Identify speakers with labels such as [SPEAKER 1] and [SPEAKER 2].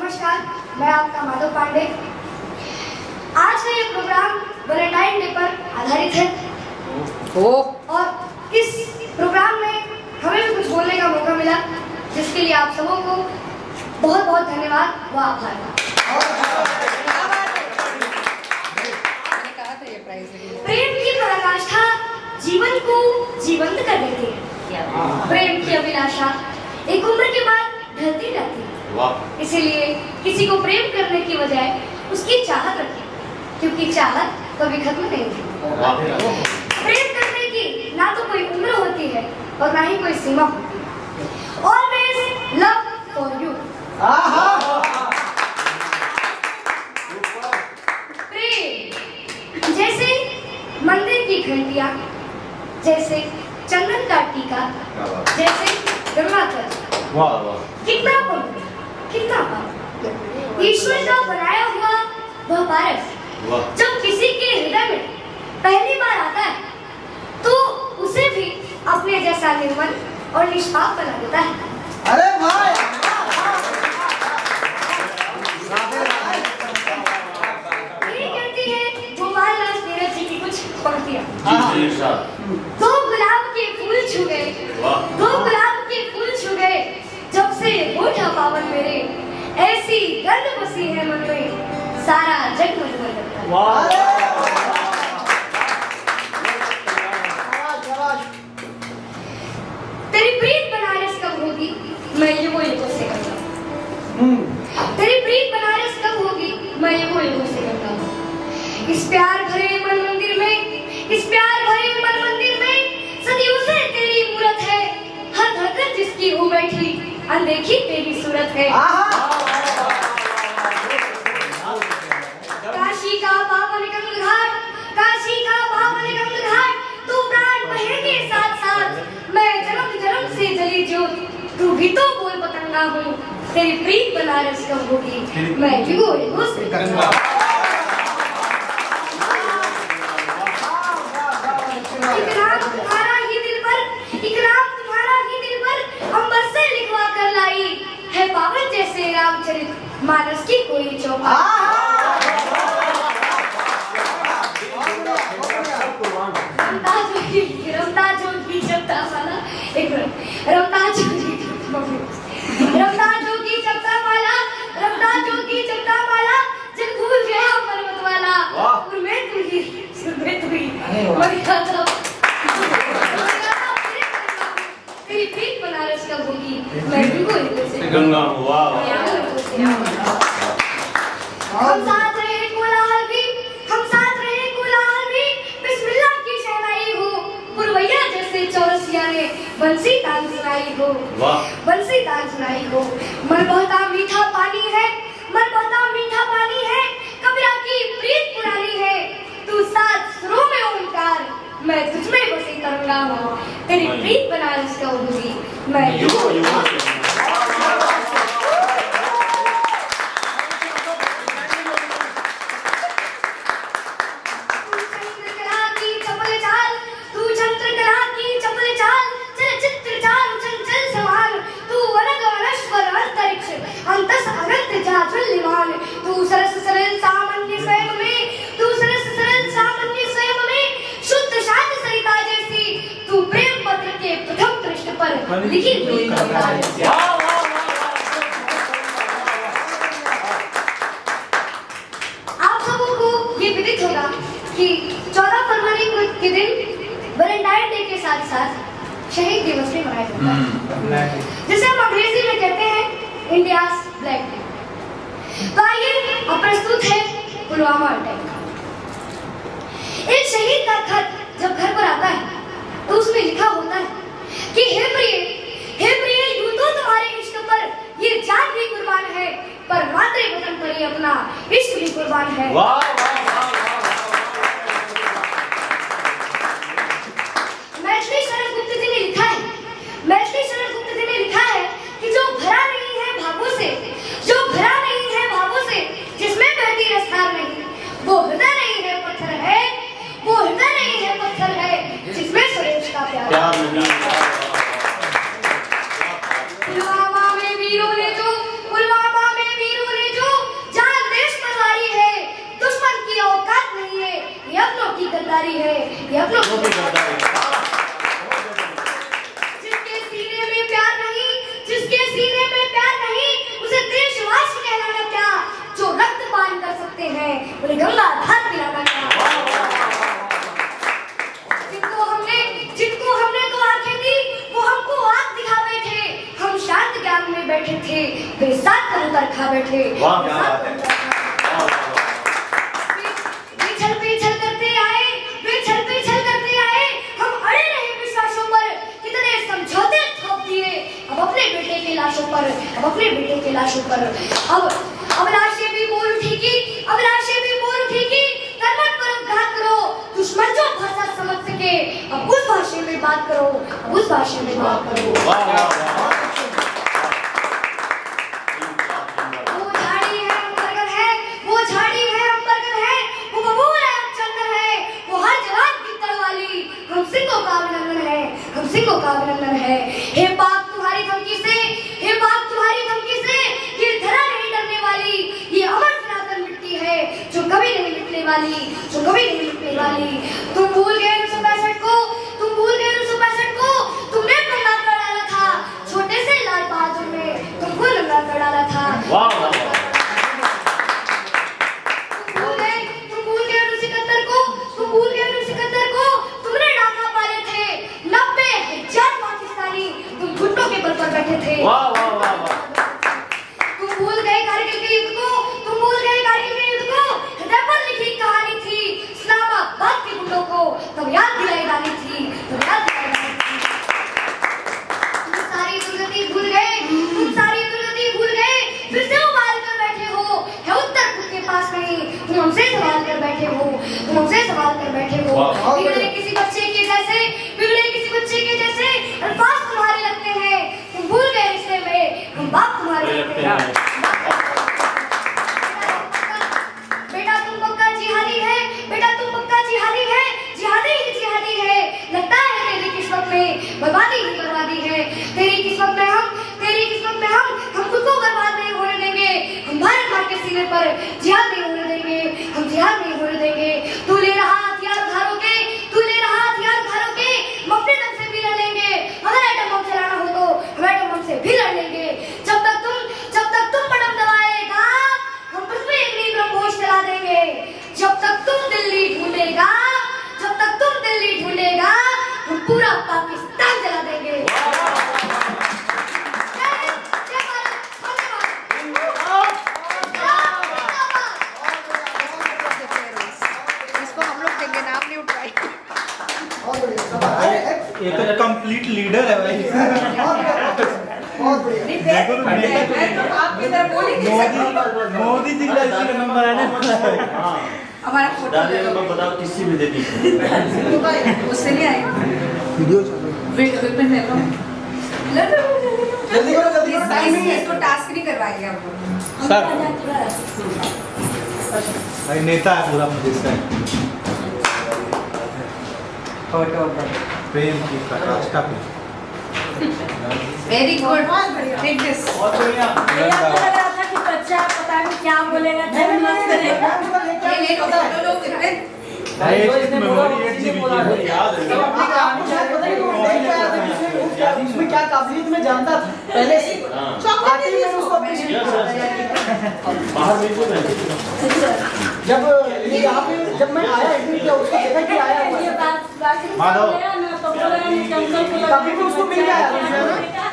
[SPEAKER 1] नमस्कार, मैं आपका माधव पांडे। आज का ये प्रोग्राम वैलेंटाइन डे पर आधारित है और इस प्रोग्राम में हमें भी कुछ बोलने का मौका मिला, जिसके लिए आप सबों को बहुत बहुत धन्यवाद व आभार। प्रेम की पराकाष्ठा जीवन को जीवंत कर देती है। प्रेम की अभिलाषा एक उम्र के बाद ढलती जाती है। इसीलिए किसी को प्रेम करने की बजाय उसकी चाहत रखें, क्योंकि चाहत कभी खत्म नहीं होती। प्रेम करने की ना तो कोई उम्र होती है और ना ही कोई सीमा होती है। Always love for you। प्रेम जैसे मंदिर की घंटियां, जैसे चंदन का टीका, जैसे गंगाजल। कितना पवित्र, कितना पावन। ईश्वर का बनाया हुआ वह पारस जब किसी के हृदय में पहली बार आता है तो उसे भी अपने जैसा निर्मल और निष्पाप बना देता है।
[SPEAKER 2] अरे भाई
[SPEAKER 1] ये कहती है गोपालदास नीरज जी की कुछ पंक्तियां। दो गुलाब के फूल छू गए, दो गुलाब के फूल छू गए, जब से होठा पावन मेरे, ऐसी गंध बसी है मन में, सारा जग मधुर लगता है। तेरी प्रीत बनारस कब होगी, मैं युगों युगों से करता हूँ। तेरी प्रीत बनारस कब होगी, मैं युगों युगों से करता हूँ। इस प्यार भरे मन मंदिर में, इस प्यार भरे मन मंदिर में सदियों से तेरी मूरत है। हर धड़कन जिसकी हो बैठी, अनदेखी तेरी सूरत है। काशी का पावन गंगा घाट, काशी का पावन गंगा घाट, तू प्राण बहेंगे साथ साथ। मैं जन्म जन्म से जली ज्योत, तू भी तो बोल पतंगा हूँ। तेरी प्रीत बनारस कब होगी, मैं युगों युगों से करूँगा। इकराम तुम्हारा ही दिल पर, इकराम तुम्हारा ही दिल पर, अंबर से लिखवा कर लाई है पावन जैसे रामचरित मानस की कोई चौपाई। रमता जोगी जपता माला, एक मिनट। रमता जोगी जपता माला, रमता जोगी जपता माला, जब भूल गया पर्वत वाला, और मैं तू ही, मैं तू ही, मर जाता। तेरी प्रीत बनारस कब होगी, मैं युगों युगों से
[SPEAKER 3] गंगा। वाह।
[SPEAKER 1] हम साथ रहे कोलाहल भी, हम साथ रहे कोलाहल भी, बिस्मिल्लाह की शहनाई हो। पुरवैया जैसे चौरसिया ने बंसी तान सुनाई हो, बंसी तान सुनाई हो। मन बहता मीठा पानी है, मन बहता मीठा पानी है, कबीरा की प्रीत पुरानी है। तू सात सुरों में ओंकार, मैं तुझ में बसी तरंगा हूँ। तेरी प्रीत बनारस कब होगी, मैं युगों युगों से। लिखी हुई आप सबों को ये विदित होगा कि 14 फरवरी के दिन वैलेंटाइन डे के साथ साथ शहीद दिवस भी मनाया जाता है, जिसे हम अंग्रेजी में कहते हैं इंडियाज ब्लैक डे। तो आइए अब प्रस्तुत है पुलवामा अटैक का। एक शहीद का खत जब घर पर आता है तो उसमें लिखा होता है कि हे प्रिय, यूं तो तुम्हारे इश्क पर ये जान भी कुर्बान है, पर मातृ वतन पर ये अपना इश्क भी कुर्बान है। मैथिली शरण गुप्त जी ने लिखा है, मैथिली शरण गुप्त जी ने लिखा है कि जो भरा नहीं है भावों से, जो भरा नहीं है भावों से, जिसमें बहती रफ्तार नहीं, वो हृदय नहीं है पत्थर है, वो हृदय नहीं है पत्थर है, जिसमें स्वदेश का प्यार नहीं। पुलवामा में वीरों ने जो, पुलवामा में वीरों ने गद्दारी है, ये अपनों की गद्दारी है। जिसके सीने में प्यार नहीं, जिसके सीने में प्यार नहीं, उसे देशवासी कहलाना क्या? जो रक्तपान कर सकते हैं उन्हें गंगा धार पिलाना क्या? जिनको हमने तो आंखें दी, वो हमको आग दिखा बैठे। हम शांत ज्ञान में बैठे थे, वे सात कबूतर खा बैठे। पीछल करते आए, हम अड़े रहे विश्वासों पर, कितने समझौते थोप दिए अब अपने बेटे के लाशों पर। अब लाशें भी बोल उठी कि कर्मठ पर घात करो, दुश्मन जो भाषा समझ सके अब उस भाषा में बात करो। वो झाड़ी है हम बरगद है, वो बबूल है हम चंदन है, वो हर जवान की तड़वाली, हम सिंहों का अभिनंदन है। हे पाक तुम्हारी धमकी से, ये धरा नहीं डरने वाली, ये अमर सनातन मिट्टी है जो कभी नहीं मिटने वाली। तुम भूल गए 1965 को, तुमने नंगा कर डाला था, छोटे से लाल बहादुर में तुमको नंगा कर डाला था। तुम भूल गए 1971 को, तुमने डाका पाले थे 90,000 पाकिस्तानी, तुम घुटनों के बल पर बैठे थे। तुम भूल गए कारगिल के युद्ध को, हृदय पर लिखी कहानी थी, इस्लामाबाद के गुंडों को तब याद दिलाई जानी थी। तुम सारी दुर्गति भूल गए, फिर से उबाल कर बैठे हो, है उत्तर खुद के पास नहीं, तुम हमसे सवाल कर बैठे हो। बिगड़े किसी बच्चे के जैसे अल्फाज तुम्हारे लगते हैं, तुम भूल गए रिश्ते में हम बाप तुम्हारे लगते हैं। बेटा तुम पक्का जिहादी है, जिहादी है, लगता है तेरी किस्मत में बर्बादी है, तेरी किस्मत में हम खुद को बर्बाद नहीं होने देंगे। हम भारत माँ के सीने पर जिहाद नहीं होने देंगे। तू ले रहा हथियार उधारों के, हम अपने दम से भी लड़ लेंगे। अगर एटम बम चलाना हो तो हम एटम बम से भी लड़ लेंगे। जब तक तुम बटन दबाएगा, हम पृथ्वी एक नींद ब्रह्मोस चला देंगे। जब तक तुम दिल्ली ढूंढेगा, हम पूरा पाकिस्तान जला देंगे।
[SPEAKER 2] इसको हम लोग देंगे, नाम नहीं उठाए।
[SPEAKER 3] ये तो कंप्लीट लीडर है भाई। मोदी जी का इसका नंबर आने वाला है।
[SPEAKER 2] हमारा फोटो
[SPEAKER 4] बताओ किसी भी दे दी
[SPEAKER 2] उससे नहीं आएगा।
[SPEAKER 3] वीडियो
[SPEAKER 2] इसको टास्क नहीं करवाएंगे आपको।
[SPEAKER 3] सर भाई नेता है पूरा प्रदेश का। प्रेम की प्रकाश का
[SPEAKER 2] वेरी गुड, टेक दिस।
[SPEAKER 5] बच्चा पता नहीं क्या बोलेगा,
[SPEAKER 2] ये लोग इतने
[SPEAKER 3] मेमोरी 8 GB की याद है।
[SPEAKER 6] उसमें क्या काबिलियत में जानता था पहले से। आखिर में उसको जब ये यहाँ पे जब मैं आया एडमिट किया, उसको देखा कि आया हुआ है,
[SPEAKER 3] माधव
[SPEAKER 6] तभी भी उसको मिल गया।